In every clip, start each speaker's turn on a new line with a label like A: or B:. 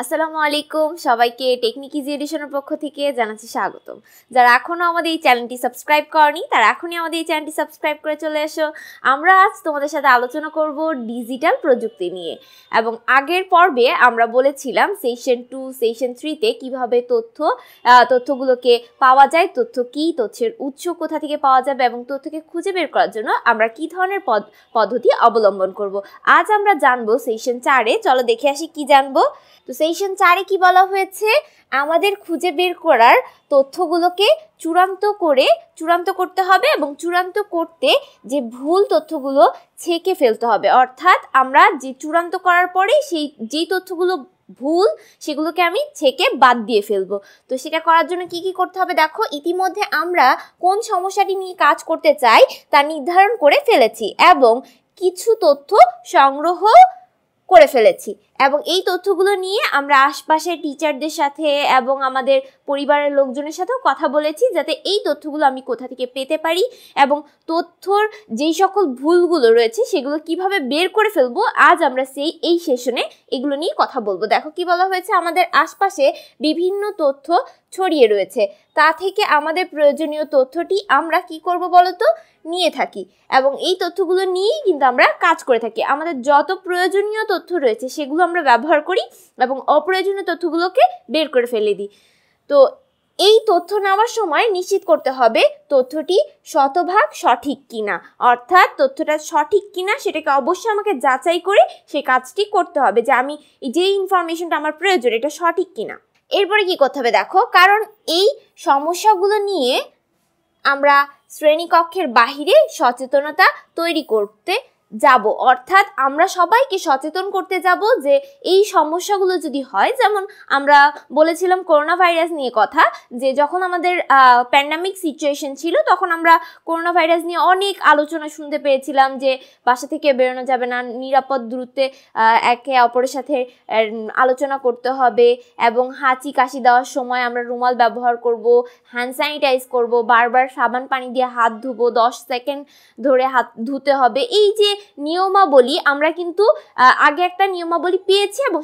A: আসসালামু আলাইকুম সবাইকে টেকনিক ইজি এডিশনের পক্ষ থেকে জানাচ্ছি স্বাগতম। যারা এখনো আমাদের এই চ্যানেলটি সাবস্ক্রাইব করনি তারা এখনই আমাদের এই চ্যানেলটি সাবস্ক্রাইব করে চলে এসো। আমরা আজ তোমাদের সাথে আলোচনা করব ডিজিটাল প্রযুক্তি নিয়ে। এবং আগের পর্বে আমরা বলেছিলাম সেশন 2 সেশন 3 তে কিভাবে তথ্যগুলোকে পাওয়া যায়, তথ্য কি, তথ্যের উৎস কোথা থেকে পাওয়া যাবে এবং তথ্যকে খুঁজে বের করার জন্য আমরা কি ধরনের পদ্ধতি অবলম্বন করব। আজ আমরা জানবো সেশন 4-এ। চলো দেখে আসি কি জানবো। তো সেশন 4-এ কি বলা হয়েছে, আমাদের খুঁজে বের করার তথ্যগুলোকে চূড়ান্ত করতে হবে এবং চূড়ান্ত করতে যে ভুল তথ্যগুলো ছেঁকে ফেলতে হবে। অর্থাৎ আমরা যে চূড়ান্ত করার পরে যেই তথ্যগুলো ভুল সেগুলোকে আমি ছেঁকে বাদ দিয়ে ফেলবো। তো সেটা করার জন্য কি কি করতে হবে দেখো, ইতিমধ্যে আমরা কোন সমস্যাটি নিয়ে কাজ করতে চাই তা নির্ধারণ করে ফেলেছি এবং কিছু তথ্য সংগ্রহ করে ফেলেছি এবং এই তথ্যগুলো নিয়ে আমরা আশপাশের টিচারদের সাথে এবং আমাদের পরিবারের লোকজনের সাথেও কথা বলেছি যাতে এই তথ্যগুলো আমি কোথা থেকে পেতে পারি এবং তথ্যর যেই সকল ভুলগুলো রয়েছে সেগুলো কিভাবে বের করে ফেলবো। আজ আমরা এই সেশনে এগুলো নিয়ে কথা বলবো। দেখো কি বলা হয়েছে, আমাদের আশপাশে বিভিন্ন তথ্য ছড়িয়ে রয়েছে, তা থেকে আমাদের প্রয়োজনীয় তথ্যটি আমরা কি করব বলতো, নিয়ে থাকি এবং এই তথ্যগুলো নিয়েই কিন্তু আমরা কাজ করে থাকি। আমাদের যত প্রয়োজনীয় তথ্য রয়েছে সেগুলো আমরা ব্যবহার করি এবং অপ্রয়োজনীয় তথ্যগুলোকে বের করে ফেলে দিই। তো এই তথ্য নেওয়ার সময় নিশ্চিত করতে হবে তথ্যটি শতভাগ সঠিক কিনা, অর্থাৎ তথ্যটা সঠিক কিনা সেটাকে অবশ্যই আমাকে যাচাই করে সেই কাজটি করতে হবে যে আমি যে ইনফরমেশনটা আমার প্রয়োজন এটা সঠিক কিনা। এরপরে কি করতে হবে দেখো, কারণ এই সমস্যাগুলো নিয়ে আমরা শ্রেণীকক্ষের বাহিরে সচেতনতা তৈরি করতে যাব, অর্থাৎ আমরা সবাইকে সচেতন করতে যাব যে এই সমস্যাগুলো যদি হয়, যেমন আমরা বলেছিলাম করোনা ভাইরাস নিয়ে কথা, যে যখন আমাদের প্যান্ডামিক সিচুয়েশন ছিল তখন আমরা করোনা ভাইরাস নিয়ে অনেক আলোচনা শুনতে পেয়েছিলাম যে বাসা থেকে বেরোনো যাবে না, নিরাপদ দূরত্বে একে অপরের সাথে আলোচনা করতে হবে এবং হাঁচি কাশি দেওয়ার সময় আমরা রুমাল ব্যবহার করব, হ্যান্ড স্যানিটাইজ করব, বারবার সাবান পানি দিয়ে হাত ধুবো, 10 সেকেন্ড ধরে হাত ধুতে হবে। এই যে নিয়মাবলী আমরা কিন্তু আগে একটা নিয়মাবলী পেয়েছি এবং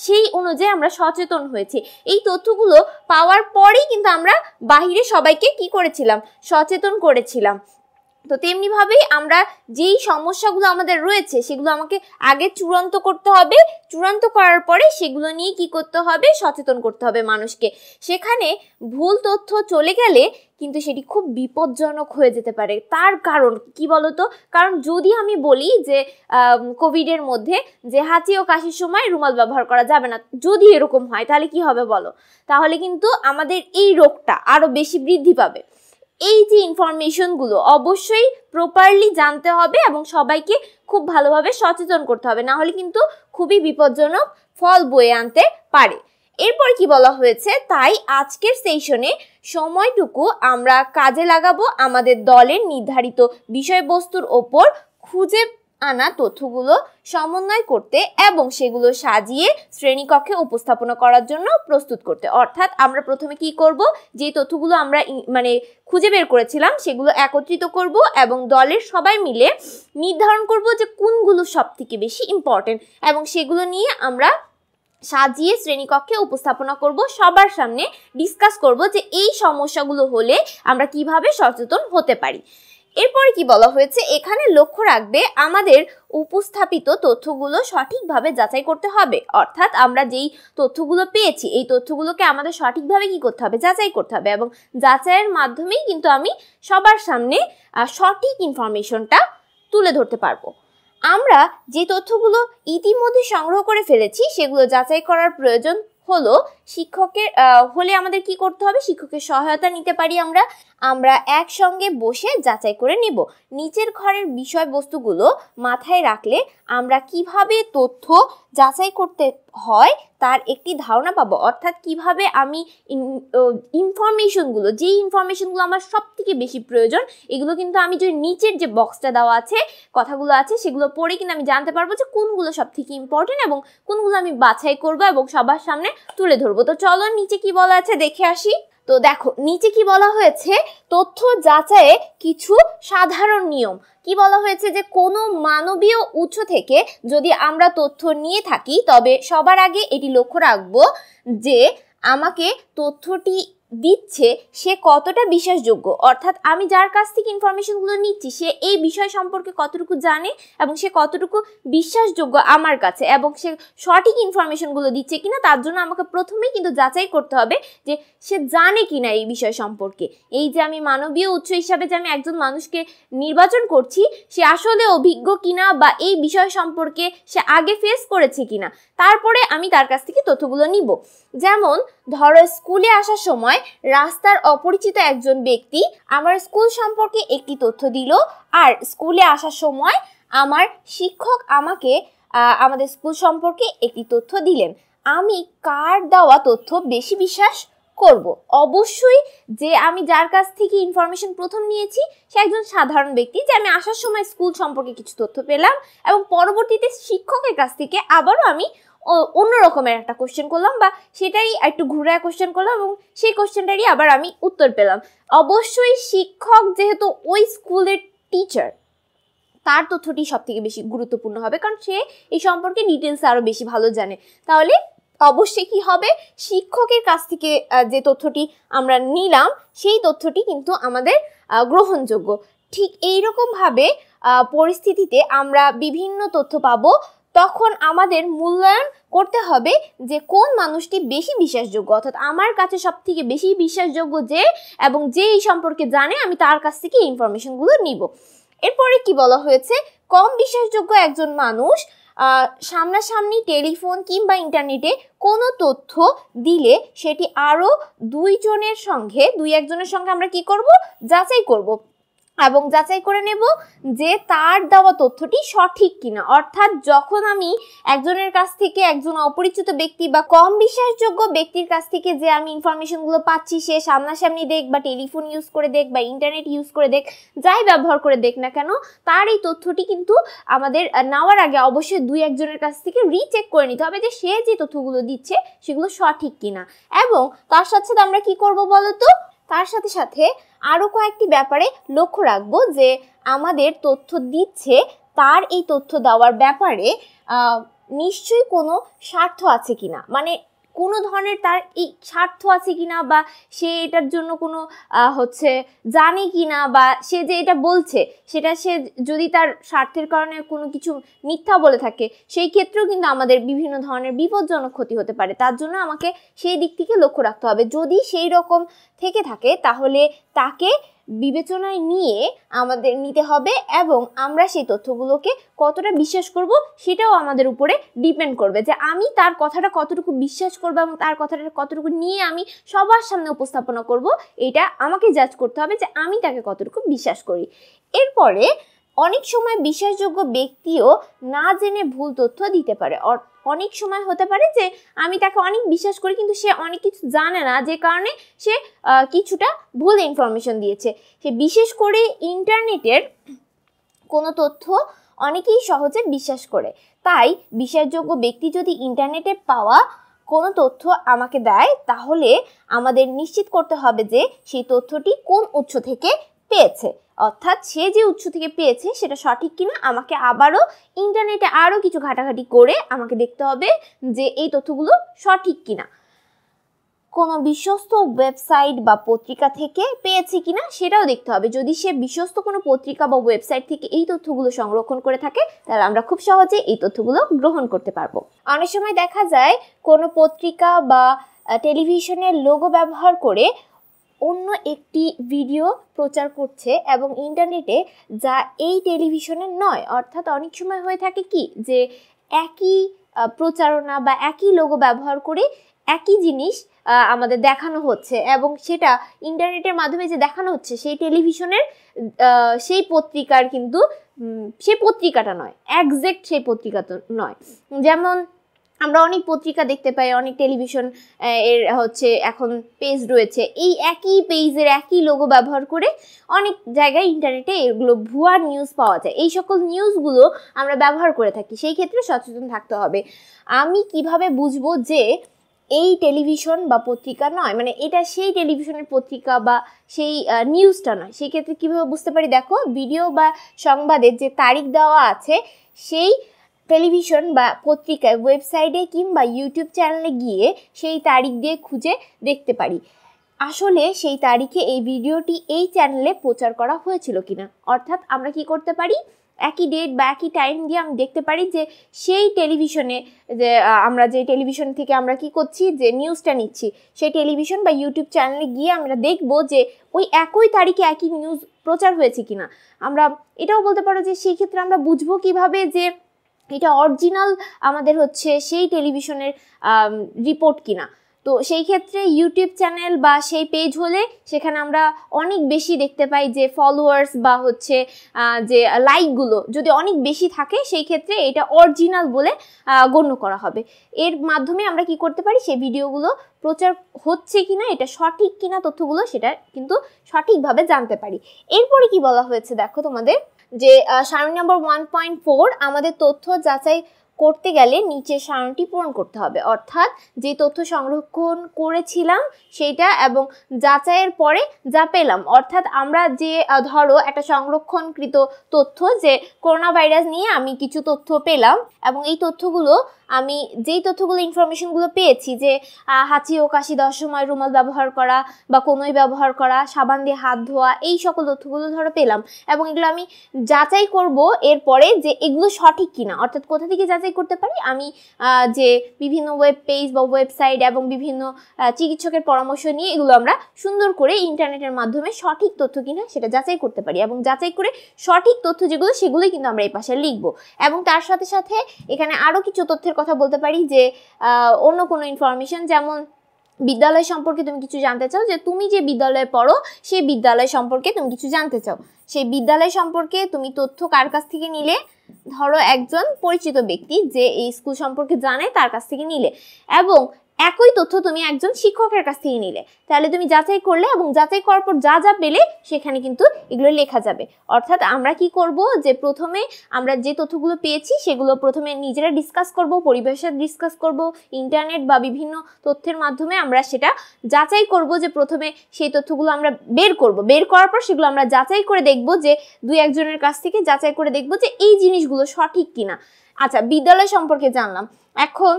A: সেই অনুযায়ী আমরা সচেতন হয়েছি। এই তথ্যগুলো পাওয়ার পরেই কিন্তু আমরা বাহিরে সবাইকে কি করেছিলাম, সচেতন করেছিলাম। তো তেমনিভাবেই আমরা যেই সমস্যাগুলো আমাদের রয়েছে সেগুলো আমাকে আগে চূড়ান্ত করতে হবে, চূড়ান্ত করার পরে সেগুলো নিয়ে কি করতে হবে, সচেতন করতে হবে মানুষকে। সেখানে ভুল তথ্য চলে গেলে কিন্তু সেটি খুব বিপজ্জনক হয়ে যেতে পারে। তার কারণ কি বলতো, কারণ যদি আমি বলি যে কোভিডের মধ্যে যে হাঁচি ও কাশির সময় রুমাল ব্যবহার করা যাবে না, যদি এরকম হয় তাহলে কি হবে বলো, তাহলে কিন্তু আমাদের এই রোগটা আরো বেশি বৃদ্ধি পাবে। এই যে ইনফরমেশনগুলো অবশ্যই প্রপারলি জানতে হবে এবং সবাইকে খুব ভালোভাবে সচেতন করতে হবে, না হলে কিন্তু খুবই বিপজ্জনক ফল বয়ে আনতে পারে। এরপর কি বলা হয়েছে, তাই আজকের সেশনে সময়টুকু আমরা কাজে লাগাবো আমাদের দলের নির্ধারিত বিষয়বস্তুর ওপর খুঁজে আনা তথ্যগুলো সমন্বয় করতে এবং সেগুলো সাজিয়ে শ্রেণীকক্ষে উপস্থাপনা করার জন্য প্রস্তুত করতে। অর্থাৎ আমরা প্রথমে কি করব, যে তথ্যগুলো আমরা খুঁজে বের করেছিলাম সেগুলো একত্রিত করব এবং দলের সবাই মিলে নির্ধারণ করব যে কোনগুলো সবথেকে বেশি ইম্পর্টেন্ট এবং সেগুলো নিয়ে আমরা সাজিয়ে শ্রেণীকক্ষে উপস্থাপনা করব, সবার সামনে ডিসকাস করব যে এই সমস্যাগুলো হলে আমরা কিভাবে সচেতন হতে পারি। এরপরে কি বলা হয়েছে, এখানে লক্ষ্য রাখবে আমাদের উপস্থাপিত তথ্যগুলো সঠিকভাবে যাচাই করতে হবে। অর্থাৎ আমরা যেই তথ্যগুলো পেয়েছি এই তথ্যগুলোকে আমাদের সঠিকভাবে কি করতে হবে, যাচাই করতে হবে এবং যাচাইয়ের মাধ্যমেই কিন্তু আমি সবার সামনে সঠিক ইনফরমেশনটা তুলে ধরতে পারবো। আমরা যে তথ্যগুলো ইতিমধ্যে সংগ্রহ করে ফেলেছি সেগুলো যাচাই করার প্রয়োজন হলো হলে আমাদের কি করতে হবে, শিক্ষকের সহায়তা নিতে পারি। আমরা একসঙ্গে বসে যাচাই করে নেব। নিচের ঘরের বিষয়বস্তুগুলো মাথায় রাখলে আমরা কিভাবে তথ্য যাচাই করতে হয় তার একটি ধারণা পাবো। অর্থাৎ কিভাবে আমি যেই ইনফরমেশনগুলো আমার সব থেকে বেশি প্রয়োজন এগুলো কিন্তু আমি যদি নিচের যে বক্সটা দেওয়া আছে কথাগুলো আছে সেগুলো পড়ে কিন্তু আমি জানতে পারবো যে কোনগুলো সব থেকে ইম্পর্টেন্ট এবং কোনগুলো আমি বাছাই করবো এবং সবার সামনে তুলে ধরবো। তো চলো নিচে কি বলা আছে দেখে আসি। তো দেখো নিচে কি বলা হয়েছে, তথ্য যাচাইয়ে কিছু সাধারণ নিয়ম। কি বলা হয়েছে যে কোনো মানবীয় উৎস থেকে যদি আমরা তথ্য নিয়ে থাকি তবে সবার আগে এটি লক্ষ্য রাখবো যে আমাকে তথ্যটি দিচ্ছে সে কতটা বিশ্বাসযোগ্য, অর্থাৎ আমি যার কাছ থেকে ইনফরমেশনগুলো নিচ্ছি সে এই বিষয় সম্পর্কে কতটুকু জানে এবং সে কতটুকু বিশ্বাসযোগ্য আমার কাছে, এবং সে সঠিক ইনফরমেশনগুলো দিচ্ছে কিনা তার জন্য আমাকে প্রথমেই কিন্তু যাচাই করতে হবে যে সে জানে কিনা এই বিষয় সম্পর্কে। এই যে আমি মানবীয় উৎস হিসাবে যে আমি একজন মানুষকে নির্বাচন করছি সে আসলে অভিজ্ঞ কিনা বা এই বিষয় সম্পর্কে সে আগে ফেস করেছে কিনা, তারপরে আমি তার কাছ থেকে তথ্যগুলো নিব। যেমন ধরো স্কুলে আসার সময় রাস্তার অপরিচিত একজন ব্যক্তি আমার স্কুল সম্পর্কে একটি তথ্য দিল, আর স্কুলে আসার সময় আমার শিক্ষক আমাকে আমাদের স্কুল সম্পর্কে একটি তথ্য দিলেন। আমি কার দেওয়া তথ্য বেশি বিশ্বাস করব? অবশ্যই যে আমি যার কাছ থেকে ইনফরমেশন প্রথম নিয়েছি সে একজন সাধারণ ব্যক্তি, যে আমি আসার সময় স্কুল সম্পর্কে কিছু তথ্য পেলাম এবং পরবর্তীতে শিক্ষকের কাছ থেকে আবারও আমি অন্য রকমের একটা কোশ্চেন করলাম বা সেটারই একটু ঘুরায় কোশ্চেন করলাম এবং সেই কোশ্চেনটারই আবার আমি উত্তর পেলাম। অবশ্যই শিক্ষক যেহেতু ওই স্কুলের টিচার তার তথ্যটি সব থেকে বেশি গুরুত্বপূর্ণ হবে, কারণ সে এই সম্পর্কে ডিটেলস আরও বেশি ভালো জানে। তাহলে অবশ্যই কি হবে, শিক্ষকের কাছ থেকে যে তথ্যটি আমরা নিলাম সেই তথ্যটি কিন্তু আমাদের গ্রহণযোগ্য। ঠিক এইরকমভাবে পরিস্থিতিতে আমরা বিভিন্ন তথ্য পাবো, তখন আমাদের মূল্যায়ন করতে হবে যে কোন মানুষটি বেশি বিশ্বাসযোগ্য, অর্থাৎ আমার কাছে সব থেকে বেশি বিশ্বাসযোগ্য যে এবং যে এই সম্পর্কে জানে আমি তার কাছ থেকে ইনফরমেশনগুলো নিব। এরপরে কি বলা হয়েছে, কম বিশ্বাসযোগ্য একজন মানুষ সামনাসামনি টেলিফোন কিংবা ইন্টারনেটে কোনো তথ্য দিলে সেটি আরও দুই একজনের সঙ্গে আমরা কি করব, যাচাই করব এবং যাচাই করে নেব যে তার দেওয়া তথ্যটি সঠিক কিনা। অর্থাৎ যখন আমি একজনের কাছ থেকে, একজন অপরিচিত ব্যক্তি বা কম বিশ্বাসযোগ্য ব্যক্তির কাছ থেকে যে আমি ইনফরমেশনগুলো পাচ্ছি, সে সামনাসামনি দেখ বা টেলিফোন ইউজ করে দেখ বা ইন্টারনেট ইউজ করে দেখ, যাই ব্যবহার করে দেখ না কেন, তার এই তথ্যটি কিন্তু আমাদের নেওয়ার আগে অবশ্যই দুই একজনের কাছ থেকে রিচেক করে নিতে হবে যে সে যে তথ্যগুলো দিচ্ছে সেগুলো সঠিক কিনা। এবং তার সাথে আমরা কি করব বলতো, তার সাথে সাথে আরও কয়েকটি ব্যাপারে লক্ষ্য রাখবো যে আমাদের তথ্য দিচ্ছে তার এই তথ্য দেওয়ার ব্যাপারে নিশ্চয়ই কোনো স্বার্থ আছে কিনা, মানে কোনো ধরনের তার এই স্বার্থ আছে কিনা বা সে এটার জন্য কোনো জানে কিনা, বা সে যে এটা বলছে সেটা সে যদি তার স্বার্থের কারণে কোনো কিছু মিথ্যা বলে থাকে সেই ক্ষেত্রেও কিন্তু আমাদের বিভিন্ন ধরনের বিপজ্জনক ক্ষতি হতে পারে। তার জন্য আমাকে সেই দিক থেকে লক্ষ্য রাখতে হবে। যদি সেই রকম থেকে থাকে তাহলে তাকে বিবেচনায় নিয়ে আমাদের নিতে হবে এবং আমরা সেই তথ্যগুলোকে কতটা বিশ্বাস করব সেটাও আমাদের উপরে ডিপেন্ড করবে, যে আমি তার কথাটা কতটুকু বিশ্বাস করব এবং তার কথাটা কতটুকু নিয়ে আমি সবার সামনে উপস্থাপনা করব, এটা আমাকে জাজ করতে হবে যে আমি তাকে কতটুকু বিশ্বাস করি। এরপরে অনেক সময় বিশ্বাসযোগ্য ব্যক্তিও না জেনে ভুল তথ্য দিতে পারে। অনেক সময় হতে পারে যে আমি তাকে অনেক বিশ্বাস করি কিন্তু সে অনেক কিছু জানে না, যে কারণে সে কিছুটা ভুল ইনফরমেশন দিয়েছে। সে বিশেষ করে ইন্টারনেটের কোনো তথ্য অনেকেই সহজে বিশ্বাস করে, তাই বিশ্বাসযোগ্য ব্যক্তি যদি ইন্টারনেটে পাওয়া কোনো তথ্য আমাকে দেয় তাহলে আমাদের নিশ্চিত করতে হবে যে সেই তথ্যটি কোন উৎস থেকে পেয়েছে, অর্থাৎ সে যে উৎস থেকে পেয়েছে সেটা সঠিক কিনা। আমাকে আবারও ইন্টারনেটে আরও কিছু ঘাটাঘাটি করে আমাকে দেখতে হবে যে এই তথ্যগুলো সঠিক কিনা। কোনো বিশ্বস্ত ওয়েবসাইট বা পত্রিকা থেকে পেয়েছে কিনা সেটাও দেখতে হবে। যদি সে বিশ্বস্ত কোনো পত্রিকা বা ওয়েবসাইট থেকে এই তথ্যগুলো সংরক্ষণ করে থাকে তাহলে আমরা খুব সহজে এই তথ্যগুলো গ্রহণ করতে পারবো। অনেক সময় দেখা যায় কোনো পত্রিকা বা টেলিভিশনের লোগো ব্যবহার করে অন্য একটি ভিডিও প্রচার করছে এবং ইন্টারনেটে, যা এই টেলিভিশনের নয়। অর্থাৎ অনেক সময় হয়ে থাকে কি যে একই প্রচারণা বা একই লোগো ব্যবহার করে একই জিনিস আমাদের দেখানো হচ্ছে এবং সেটা ইন্টারনেটের মাধ্যমে যে দেখানো হচ্ছে সেই টেলিভিশনের সেই পত্রিকার কিন্তু সেই পত্রিকাটা নয়, একজ্যাক্ট সেই পত্রিকা তো নয়। যেমন আমরা অনেক পত্রিকা দেখতে পাই, অনেক টেলিভিশন এর এখন পেজ রয়েছে, এই একই পেজের একই লোগো ব্যবহার করে অনেক জায়গায় ইন্টারনেটে এগুলো ভুয়া নিউজ পাওয়া যায়। এই সকল নিউজগুলো আমরা ব্যবহার করে থাকি, সেই ক্ষেত্রে সচেতন থাকতে হবে। আমি কিভাবে বুঝবো যে এই টেলিভিশন বা পত্রিকা নয়, মানে এটা সেই টেলিভিশনের পত্রিকা বা সেই নিউজটা নয়। সেই ক্ষেত্রে কীভাবে বুঝতে পারি, দেখো ভিডিও বা সংবাদের যে তারিখ দেওয়া আছে সেই টেলিভিশন বা পত্রিকায় ওয়েবসাইটে কিংবা ইউটিউব চ্যানেলে গিয়ে সেই তারিখ দিয়ে খুঁজে দেখতে পারি আসলে সেই তারিখে এই ভিডিওটি এই চ্যানেলে প্রচার করা হয়েছিল কিনা। অর্থাৎ আমরা কি করতে পারি, একই ডেট বা একই টাইম দিয়ে আমি দেখতে পারি যে সেই টেলিভিশনে যে আমরা যে টেলিভিশন থেকে আমরা কি করছি, যে নিউজটা নিচ্ছি, সেই টেলিভিশন বা ইউটিউব চ্যানেলে গিয়ে আমরা দেখব যে ওই একই তারিখে একই নিউজ প্রচার হয়েছে কিনা। আমরা এটাও বলতে পারো যে সেই ক্ষেত্রে আমরা বুঝবো কিভাবে যে এটা অরিজিনাল আমাদের হচ্ছে সেই টেলিভিশনের রিপোর্ট কিনা। তো সেই ক্ষেত্রে ইউটিউব চ্যানেল বা সেই পেজ হলে সেখানে আমরা অনেক বেশি দেখতে পাই যে ফলোয়ার্স বা হচ্ছে যে লাইকগুলো যদি অনেক বেশি থাকে সেই ক্ষেত্রে এটা অরিজিনাল বলে গণ্য করা হবে। এর মাধ্যমে আমরা কি করতে পারি, সেই ভিডিওগুলো প্রচার হচ্ছে কিনা, এটা সঠিক কিনা তথ্যগুলো সেটা কিন্তু সঠিকভাবে জানতে পারি। এরপরে কি বলা হয়েছে দেখো তোমাদের, যে সারণী নম্বর 1.4 আমাদের তথ্য যাচাই করতে গেলে নিচের সারণীটি পূরণ করতে হবে। অর্থাৎ যে তথ্য সংরক্ষণ করেছিলাম সেইটা এবং যাচাইয়ের পরে যা পেলাম, অর্থাৎ আমরা যে ধরো একটা সংরক্ষণকৃত তথ্য যে করোনা ভাইরাস নিয়ে আমি কিছু তথ্য পেলাম এবং এই তথ্যগুলো আমি যেই তথ্যগুলো ইনফরমেশনগুলো পেয়েছি যে হাঁচি ও কাশি দেওয়ার সময় রুমাল ব্যবহার করা বা কনুই ব্যবহার করা, সাবান দিয়ে হাত ধোয়া, এই সকল তথ্যগুলো ধরো পেলাম এবং এগুলো আমি যাচাই করব এরপরে যে এগুলো সঠিক কিনা। অর্থাৎ কোথা থেকে যাচাই করতে পারি, আমি যে বিভিন্ন ওয়েব পেজ বা ওয়েবসাইট এবং বিভিন্ন চিকিৎসকের পরামর্শ নিয়ে এগুলো আমরা সুন্দর করে ইন্টারনেটের মাধ্যমে সঠিক তথ্য কিনা সেটা যাচাই করতে পারি এবং যাচাই করে সঠিক তথ্য যেগুলো সেগুলোই কিন্তু আমরা এই পাশে লিখব। এবং তার সাথে সাথে এখানে আরও কিছু তথ্যের কথা বলতে পারি যে অন্য কোনো ইনফরমেশন, যেমন বিদ্যালয় সম্পর্কে তুমি কিছু জানতে চাও, যে তুমি যে বিদ্যালয়ে পড়ো সেই বিদ্যালয় সম্পর্কে তুমি কিছু জানতে চাও, সেই বিদ্যালয় সম্পর্কে তুমি তথ্য কার কাছ থেকে নিলে, ধরো একজন পরিচিত ব্যক্তি যে এই স্কুল সম্পর্কে জানে তার কাছ থেকে নিলে, এবং একই তথ্য তুমি একজন শিক্ষকের কাছ থেকে নিলে, তাহলে তুমি যাচাই করলে এবং যাচাই করার পর যা যা পেলে সেখানে কিন্তু এগুলো লেখা যাবে। অর্থাৎ আমরা কি করব, যে প্রথমে আমরা যে তথ্যগুলো পেয়েছি সেগুলো প্রথমে নিজেরা ডিসকাস করব, পরিবেশের সাথে ডিসকাস করব, ইন্টারনেট বা বিভিন্ন তথ্যের মাধ্যমে আমরা সেটা যাচাই করব, যে প্রথমে সেই তথ্যগুলো আমরা বের করব, বের করার পর সেগুলো আমরা যাচাই করে দেখব, যে দুই একজনের কাছ থেকে যাচাই করে দেখব যে এই জিনিসগুলো সঠিক কিনা। আচ্ছা, বিদ্যালয় সম্পর্কে জানলাম। এখন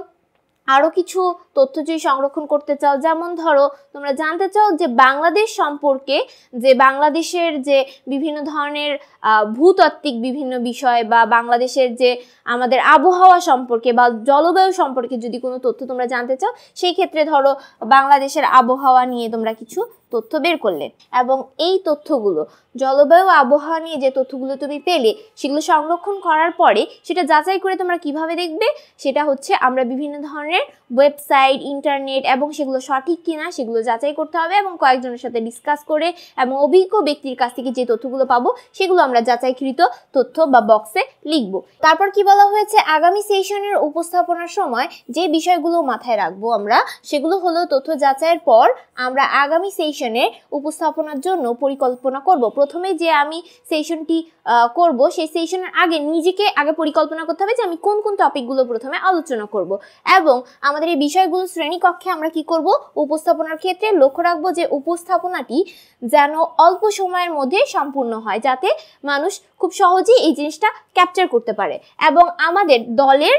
A: আরও কিছু তথ্য যদি সংরক্ষণ করতে চাও, যেমন ধরো তোমরা জানতে চাও যে বাংলাদেশ সম্পর্কে, যে বাংলাদেশের যে বিভিন্ন ধরনের ভূতাত্ত্বিক বিভিন্ন বিষয় বা বাংলাদেশের যে আমাদের আবহাওয়া সম্পর্কে বা জলবায়ু সম্পর্কে যদি কোনো তথ্য তোমরা জানতে চাও, সেই ক্ষেত্রে ধরো বাংলাদেশের আবহাওয়া নিয়ে তোমরা কিছু তথ্য বের করলে এবং এই তথ্যগুলো জলবায়ু আবহাওয়া নিয়ে যে তথ্যগুলো তুমি পেলে সেগুলো সংরক্ষণ করার পরে সেটা যাচাই করে তোমরা কিভাবে দেখবে, সেটা হচ্ছে আমরা বিভিন্ন ধরনের ওয়েবসাইট, ইন্টারনেট এবং সেগুলো সঠিক কিনা সেগুলো যাচাই করতে হবে এবং কয়েকজনের সাথে ডিসকাস করে এবং অভিজ্ঞ ব্যক্তির কাছ থেকে যে তথ্যগুলো পাবো সেগুলো আমরা যাচাইকৃত তথ্য বা বক্সে লিখব। তারপর কি বলা হয়েছে, আগামী সেশনের উপস্থাপনার সময় যে বিষয়গুলো মাথায় রাখবো আমরা, সেগুলো হলো তথ্য যাচাইয়ের পর আমরা আগামী সেশনে উপস্থাপনার জন্য পরিকল্পনা করব। প্রথমে যে আমি সেশনটি করব সেই সেশনের আগে নিজেকে আগে পরিকল্পনা করতে হবে যে আমি কোন কোন টপিকগুলো প্রথমে আলোচনা করব এবং আমাদের এই বিষয়গুলো শ্রেণীকক্ষে আমরা কি করব, উপস্থাপনার ক্ষেত্রে লক্ষ্য রাখবো যে উপস্থাপনাটি যেন অল্প সময়ের মধ্যে সম্পূর্ণ হয়, যাতে মানুষ খুব সহজেই এই জিনিসটা ক্যাপচার করতে পারে এবং আমাদের দলের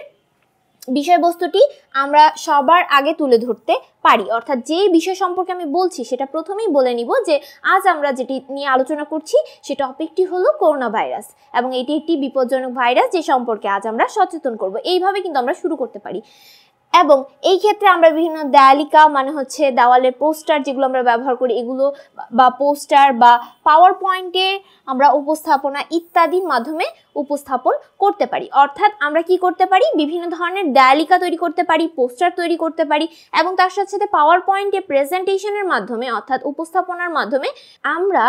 A: বিষয়বস্তুটি আমরা সবার আগে তুলে ধরতে পারি। অর্থাৎ যে বিষয় সম্পর্কে আমি বলছি সেটা প্রথমেই বলে নিব যে আজ আমরা যেটি নিয়ে আলোচনা করছি সে টপিকটি হলো করোনা ভাইরাস এবং এটি একটি বিপজ্জনক ভাইরাস যে সম্পর্কে আজ আমরা সচেতন করব। এইভাবে কিন্তু আমরা শুরু করতে পারি এবং এই ক্ষেত্রে আমরা বিভিন্ন দেয়ালিকা মানে হচ্ছে দেওয়ালের পোস্টার যেগুলো আমরা ব্যবহার করি এগুলো বা পোস্টার বা পাওয়ার পয়েন্টে আমরা উপস্থাপনা ইত্যাদির মাধ্যমে উপস্থাপন করতে পারি। অর্থাৎ আমরা কি করতে পারি, বিভিন্ন ধরনের দেয়ালিকা তৈরি করতে পারি, পোস্টার তৈরি করতে পারি এবং তার সাথে সাথে পাওয়ার পয়েন্টে প্রেজেন্টেশনের মাধ্যমে অর্থাৎ উপস্থাপনার মাধ্যমে আমরা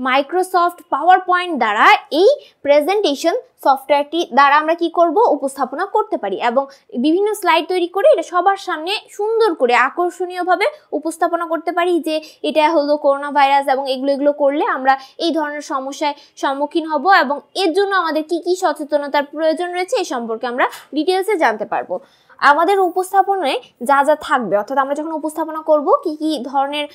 A: মাইক্রোসফট পাওয়ার পয়েন্ট দ্বারা এই প্রেজেন্টেশন সফটওয়্যারটি দ্বারা আমরা কি করব, উপস্থাপনা করতে পারি এবং বিভিন্ন স্লাইড তৈরি করে এটা সবার সামনে সুন্দর করে আকর্ষণীয়ভাবে উপস্থাপনা করতে পারি যে এটা হলো করোনা ভাইরাস এবং এগুলো করলে আমরা এই ধরনের সমস্যায় সম্মুখীন হব এবং এর জন্য আমাদের কি কি সচেতনতার প্রয়োজন রয়েছে এই সম্পর্কে আমরা ডিটেলসে জানতে পারবো। আমাদের উপস্থাপনায় যা যা থাকবে, অর্থাৎ আমরা যখন উপস্থাপনা করব কি কি ধরনের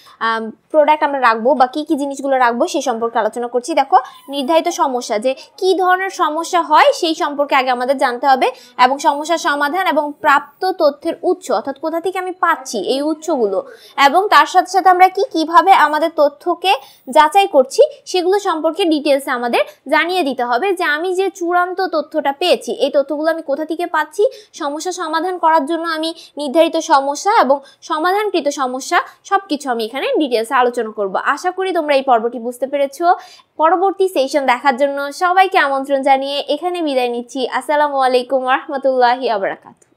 A: প্রোডাক্ট আমরা রাখবো বা কি কি জিনিসগুলো রাখবো সেই সম্পর্কে আলোচনা করছি। দেখো, নির্ধারিত সমস্যা, যে কি ধরনের সমস্যা হয় সেই সম্পর্কে আগে আমাদের জানতে হবে, এবং সমস্যার সমাধান এবং প্রাপ্ত তথ্যের উৎস, অর্থাৎ কোথা থেকে আমি পাচ্ছি এই উৎসগুলো, এবং তার সাথে সাথে আমরা কিভাবে আমাদের তথ্যকে যাচাই করছি সেগুলো সম্পর্কে ডিটেলসে আমাদের জানিয়ে দিতে হবে, যে আমি যে চূড়ান্ত তথ্যটা পেয়েছি এই তথ্যগুলো আমি কোথা থেকে পাচ্ছি, সমস্যা সমাধান করার জন্য আমি নির্ধারিত সমস্যা এবং সমাধানকৃত সমস্যা সবকিছু আমি এখানে ডিটেলসে আলোচনা করব। আশা করি তোমরা এই পর্বটি বুঝতে পেরেছো। পরবর্তী সেশন দেখার জন্য সবাইকে আমন্ত্রণ জানিয়ে এখানে বিদায় নিচ্ছি। আসসালামু আলাইকুম ওয়া রাহমাতুল্লাহি ওয়া বারাকাতুহু।